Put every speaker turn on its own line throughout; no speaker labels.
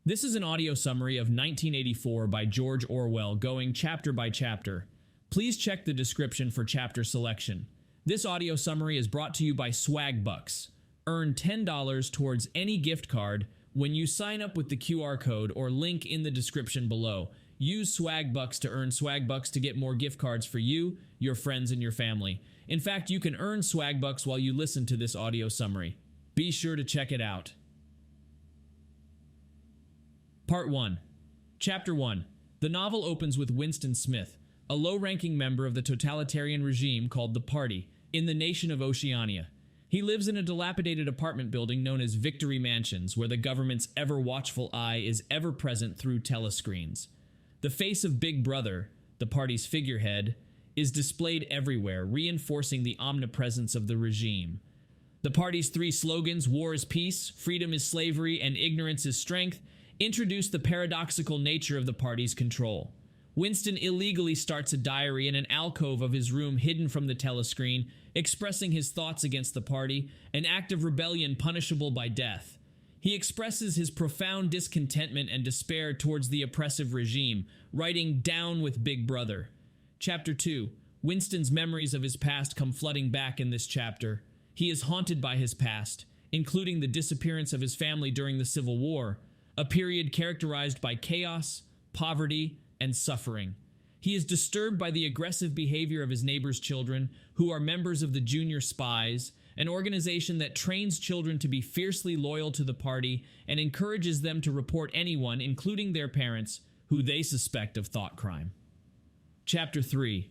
This is an audio summary of 1984 by George Orwell, going chapter by chapter. Please check the description for chapter selection. This audio summary is brought to you by Swagbucks. Earn $10 towards any gift card when you sign up with the QR code or link in the description below. Use Swagbucks to earn Swagbucks to get more gift cards for you, your friends, and your family. In fact, you can earn Swagbucks while you listen to this audio summary. Be sure to check it out. Part 1. Chapter 1. The novel opens with Winston Smith, a low-ranking member of the totalitarian regime called the Party, in the nation of Oceania. He lives in a dilapidated apartment building known as Victory Mansions, where the government's ever-watchful eye is ever present through telescreens. The face of Big Brother, the Party's figurehead, is displayed everywhere, reinforcing the omnipresence of the regime. The Party's three slogans, war is peace, freedom is slavery, and ignorance is strength, introduce the paradoxical nature of the Party's control. Winston illegally starts a diary in an alcove of his room hidden from the telescreen, expressing his thoughts against the Party, an act of rebellion punishable by death. He expresses his profound discontentment and despair towards the oppressive regime, writing "Down with Big Brother." Chapter 2. Winston's memories of his past come flooding back in this chapter. He is haunted by his past, including the disappearance of his family during the Civil War, a period characterized by chaos, poverty, and suffering. He is disturbed by the aggressive behavior of his neighbor's children, who are members of the Junior Spies, an organization that trains children to be fiercely loyal to the Party and encourages them to report anyone, including their parents, who they suspect of thought crime. Chapter 3.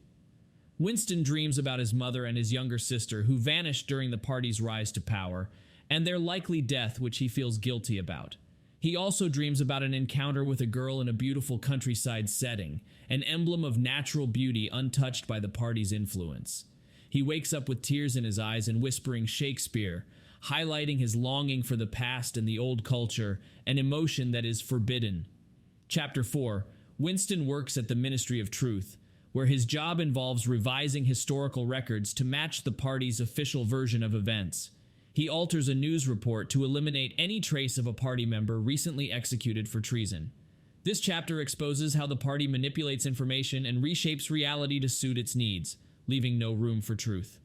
Winston dreams about his mother and his younger sister, who vanished during the Party's rise to power, and their likely death, which he feels guilty about. He also dreams about an encounter with a girl in a beautiful countryside setting, an emblem of natural beauty untouched by the Party's influence. He wakes up with tears in his eyes and whispering Shakespeare, highlighting his longing for the past and the old culture, an emotion that is forbidden. Chapter 4. Winston works at the Ministry of Truth, where his job involves revising historical records to match the Party's official version of events. He alters a news report to eliminate any trace of a Party member recently executed for treason. This chapter exposes how the Party manipulates information and reshapes reality to suit its needs, leaving no room for truth.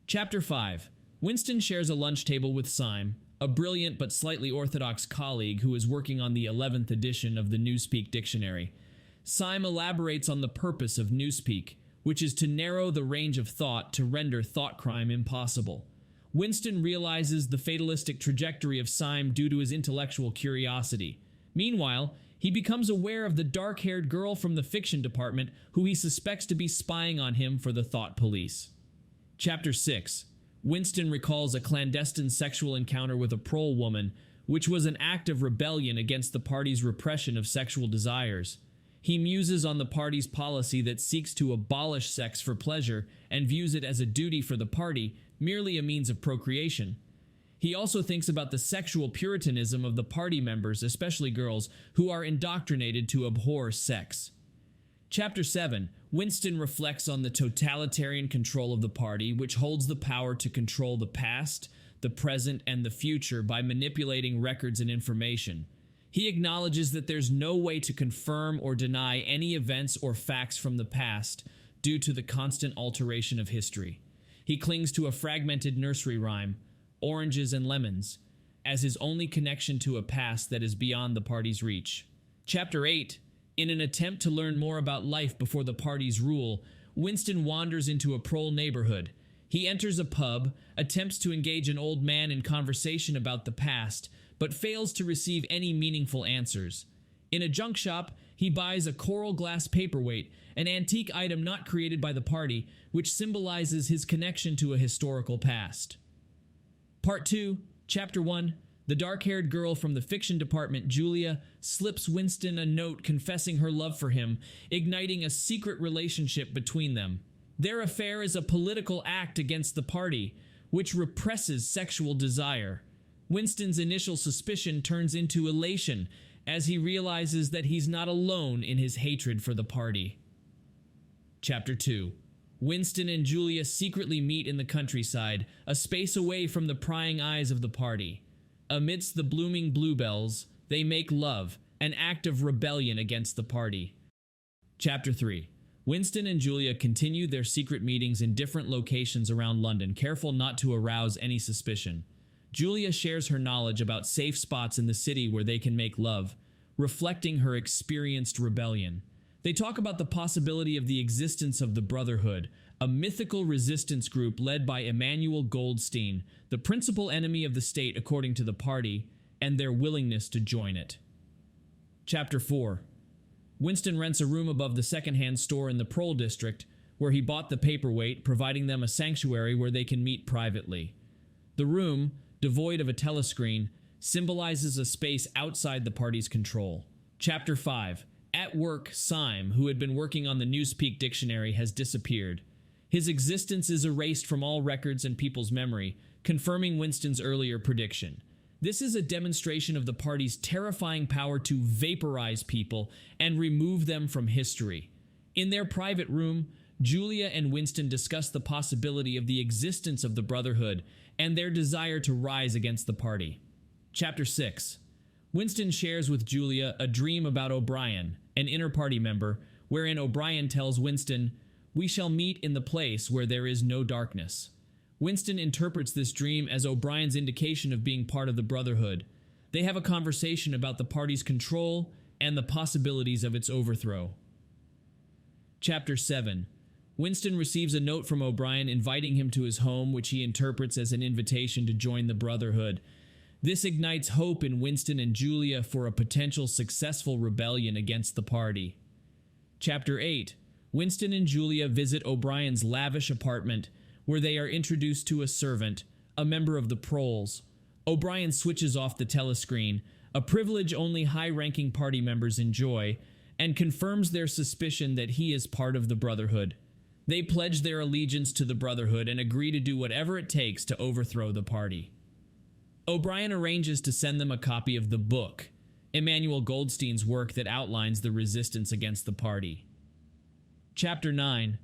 Chapter 5. Winston shares a lunch table with Syme, a brilliant but slightly orthodox colleague who is working on the 11th edition of the Newspeak dictionary. Syme elaborates on the purpose of Newspeak, which is to narrow the range of thought to render thought crime impossible. Winston realizes the fatalistic trajectory of Syme due to his intellectual curiosity. Meanwhile, he becomes aware of the dark-haired girl from the fiction department who he suspects to be spying on him for the Thought Police. Chapter 6. Winston recalls a clandestine sexual encounter with a prole woman, which was an act of rebellion against the Party's repression of sexual desires. He muses on the Party's policy that seeks to abolish sex for pleasure and views it as a duty for the Party, merely a means of procreation. He also thinks about the sexual puritanism of the Party members, especially girls, who are indoctrinated to abhor sex. Chapter 7. Winston reflects on the totalitarian control of the Party, which holds the power to control the past, the present, and the future by manipulating records and information. He acknowledges that there's no way to confirm or deny any events or facts from the past due to the constant alteration of history. He clings to a fragmented nursery rhyme, oranges and lemons, as his only connection to a past that is beyond the Party's reach. Chapter 8. In an attempt to learn more about life before the Party's rule, Winston wanders into a prole neighborhood. He enters a pub, attempts to engage an old man in conversation about the past, but fails to receive any meaningful answers. In a junk shop, he buys a coral glass paperweight, an antique item not created by the Party, which symbolizes his connection to a historical past. Part 2, Chapter 1. The dark-haired girl from the fiction department, Julia, slips Winston a note confessing her love for him, igniting a secret relationship between them. Their affair is a political act against the Party, which represses sexual desire. Winston's initial suspicion turns into elation as he realizes that he's not alone in his hatred for the Party. Chapter 2. Winston and Julia secretly meet in the countryside, a space away from the prying eyes of the Party. Amidst the blooming bluebells, They make love, an act of rebellion against the party. Chapter 3. Winston and Julia continue their secret meetings in different locations around London, careful not to arouse any suspicion. Julia shares her knowledge about safe spots in the city where they can make love, reflecting her experienced rebellion. They talk about the possibility of the existence of the Brotherhood, a mythical resistance group led by Emmanuel Goldstein, the principal enemy of the state according to the party, and their willingness to join it. Chapter 4. Winston rents a room above the secondhand store in the Prole district, where he bought the paperweight, providing them a sanctuary where they can meet privately. The room, devoid of a telescreen, symbolizes a space outside the party's control. Chapter 5. At work, Syme, who had been working on the Newspeak dictionary, has disappeared. His existence is erased from all records and people's memory, confirming Winston's earlier prediction. This is a demonstration of the party's terrifying power to vaporize people and remove them from history. In their private room, Julia and Winston discuss the possibility of the existence of the Brotherhood and their desire to rise against the party. Chapter 6. Winston shares with Julia a dream about O'Brien, an inter-party member, wherein O'Brien tells Winston, "We shall meet in the place where there is no darkness." Winston interprets this dream as O'Brien's indication of being part of the Brotherhood. They have a conversation about the party's control and the possibilities of its overthrow. Chapter 7. Winston receives a note from O'Brien inviting him to his home, which he interprets as an invitation to join the Brotherhood. This ignites hope in Winston and Julia for a potential successful rebellion against the party. Chapter 8. Winston and Julia visit O'Brien's lavish apartment, where they are introduced to a servant, a member of the Proles. O'Brien switches off the telescreen, a privilege only high-ranking party members enjoy, and confirms their suspicion that he is part of the Brotherhood. They pledge their allegiance to the Brotherhood and agree to do whatever it takes to overthrow the party. O'Brien arranges to send them a copy of the book, Emmanuel Goldstein's work that outlines the resistance against the party. Chapter 9.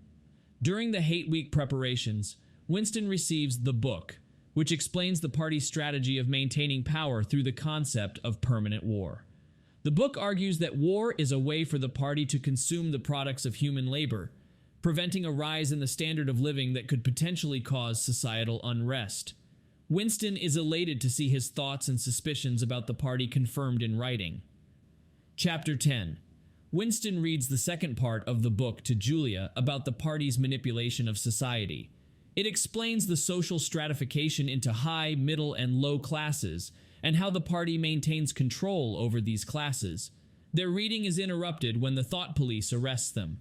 During the Hate Week preparations, Winston receives the book, which explains the party's strategy of maintaining power through the concept of permanent war. The book argues that war is a way for the party to consume the products of human labor, preventing a rise in the standard of living that could potentially cause societal unrest. Winston is elated to see his thoughts and suspicions about the party confirmed in writing. Chapter 10. Winston reads the second part of the book to Julia about the party's manipulation of society. It explains the social stratification into high, middle, and low classes, and how the party maintains control over these classes. Their reading is interrupted when the thought police arrests them.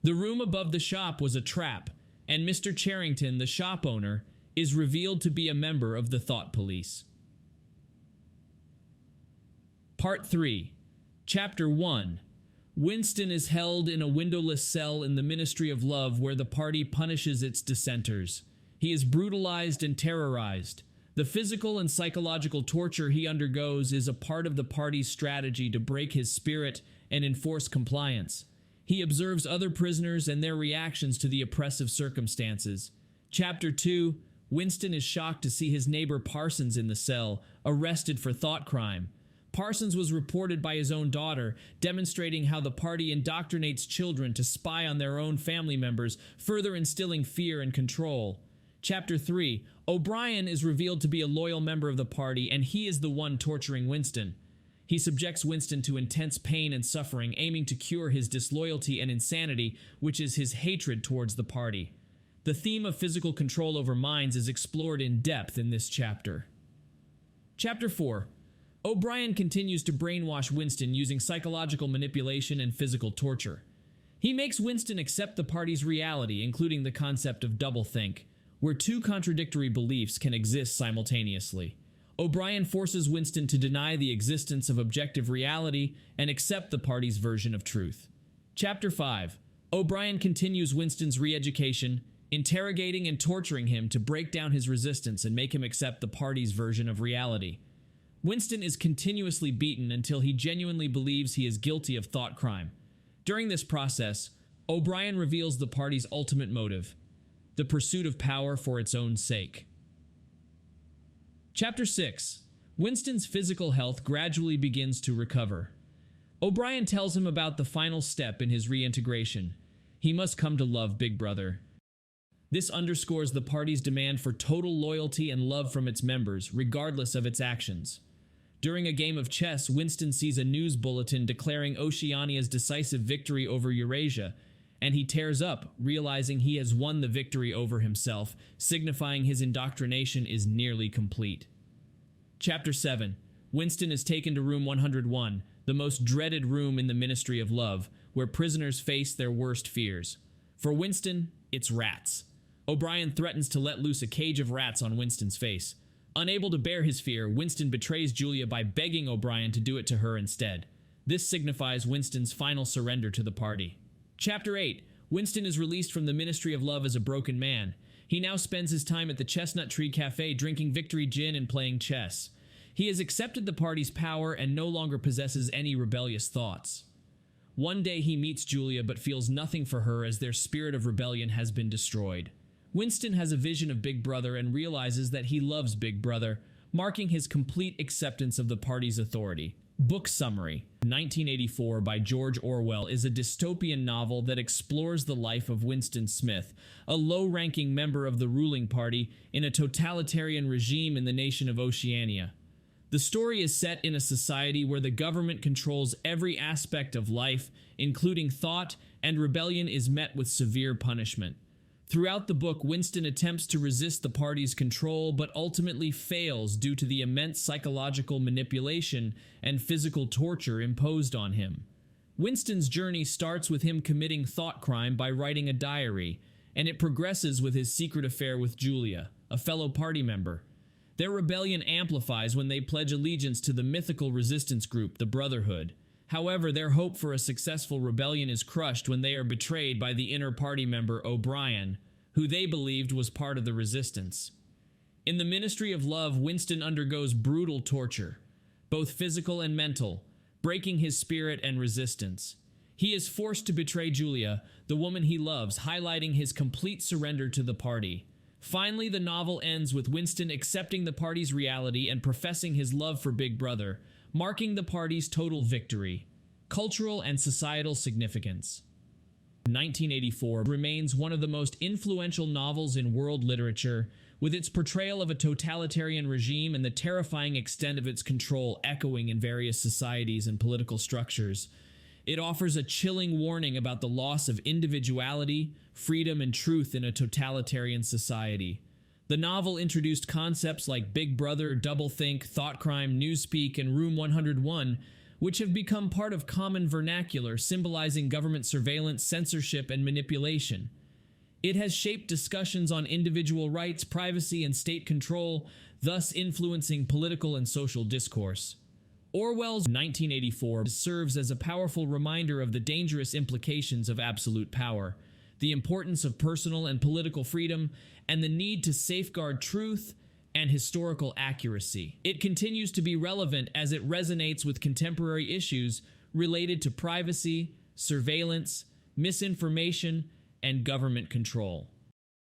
The room above the shop was a trap, and Mr. Charrington, the shop owner, is revealed to be a member of the thought police. Part 3. Chapter 1. Winston is held in a windowless cell in the Ministry of Love where the party punishes its dissenters. He is brutalized and terrorized. The physical and psychological torture he undergoes is a part of the party's strategy to break his spirit and enforce compliance. He observes other prisoners and their reactions to the oppressive circumstances. Chapter 2. Winston is shocked to see his neighbor Parsons in the cell, arrested for thought crime. Parsons was reported by his own daughter, demonstrating how the party indoctrinates children to spy on their own family members, further instilling fear and control. Chapter 3. O'Brien is revealed to be a loyal member of the party, and he is the one torturing Winston. He subjects Winston to intense pain and suffering, aiming to cure his disloyalty and insanity, which is his hatred towards the party. The theme of physical control over minds is explored in depth in this chapter. Chapter 4. O'Brien continues to brainwash Winston using psychological manipulation and physical torture. He makes Winston accept the party's reality, including the concept of doublethink, where two contradictory beliefs can exist simultaneously. O'Brien forces Winston to deny the existence of objective reality and accept the party's version of truth. Chapter 5. O'Brien continues Winston's re-education, interrogating and torturing him to break down his resistance and make him accept the party's version of reality. Winston is continuously beaten until he genuinely believes he is guilty of thought crime. During this process, O'Brien reveals the party's ultimate motive: the pursuit of power for its own sake. Chapter 6. Winston's physical health gradually begins to recover. O'Brien tells him about the final step in his reintegration. He must come to love Big Brother. This underscores the party's demand for total loyalty and love from its members, regardless of its actions. During a game of chess, Winston sees a news bulletin declaring Oceania's decisive victory over Eurasia, and he tears up, realizing he has won the victory over himself, signifying his indoctrination is nearly complete. Chapter 7. Winston is taken to room 101, the most dreaded room in the Ministry of Love, where prisoners face their worst fears. For Winston, it's rats. O'Brien threatens to let loose a cage of rats on Winston's face. Unable to bear his fear, Winston betrays Julia by begging O'Brien to do it to her instead. This signifies Winston's final surrender to the party. Chapter 8. Winston is released from the Ministry of Love as a broken man. He now spends his time at the Chestnut Tree Cafe drinking victory gin and playing chess. He has accepted the party's power and no longer possesses any rebellious thoughts. One day he meets Julia but feels nothing for her as their spirit of rebellion has been destroyed. Winston has a vision of Big Brother and realizes that he loves Big Brother, marking his complete acceptance of the party's authority. Book summary. 1984 by George Orwell is a dystopian novel that explores the life of Winston Smith, a low-ranking member of the ruling party in a totalitarian regime in the nation of Oceania. The story is set in a society where the government controls every aspect of life, including thought, and rebellion is met with severe punishment. Throughout the book, Winston attempts to resist the party's control, but ultimately fails due to the immense psychological manipulation and physical torture imposed on him. Winston's journey starts with him committing thought crime by writing a diary, and it progresses with his secret affair with Julia, a fellow party member. Their rebellion amplifies when they pledge allegiance to the mythical resistance group, the Brotherhood. However, their hope for a successful rebellion is crushed when they are betrayed by the inner party member O'Brien, who they believed was part of the resistance. In the Ministry of Love, Winston undergoes brutal torture, both physical and mental, breaking his spirit and resistance. He is forced to betray Julia, the woman he loves, highlighting his complete surrender to the party. Finally, the novel ends with Winston accepting the party's reality and professing his love for Big Brother, marking the party's total victory. Cultural and societal significance. 1984 remains one of the most influential novels in world literature, with its portrayal of a totalitarian regime and the terrifying extent of its control echoing in various societies and political structures. It offers a chilling warning about the loss of individuality, freedom, and truth in a totalitarian society. The novel introduced concepts like Big Brother, doublethink, thought crime, newspeak, and Room 101, which have become part of common vernacular, symbolizing government surveillance, censorship, and manipulation. It has shaped discussions on individual rights, privacy, and state control, thus influencing political and social discourse. Orwell's 1984 serves as a powerful reminder of the dangerous implications of absolute power, the importance of personal and political freedom, and the need to safeguard truth and historical accuracy. It continues to be relevant as it resonates with contemporary issues related to privacy, surveillance, misinformation, and government control.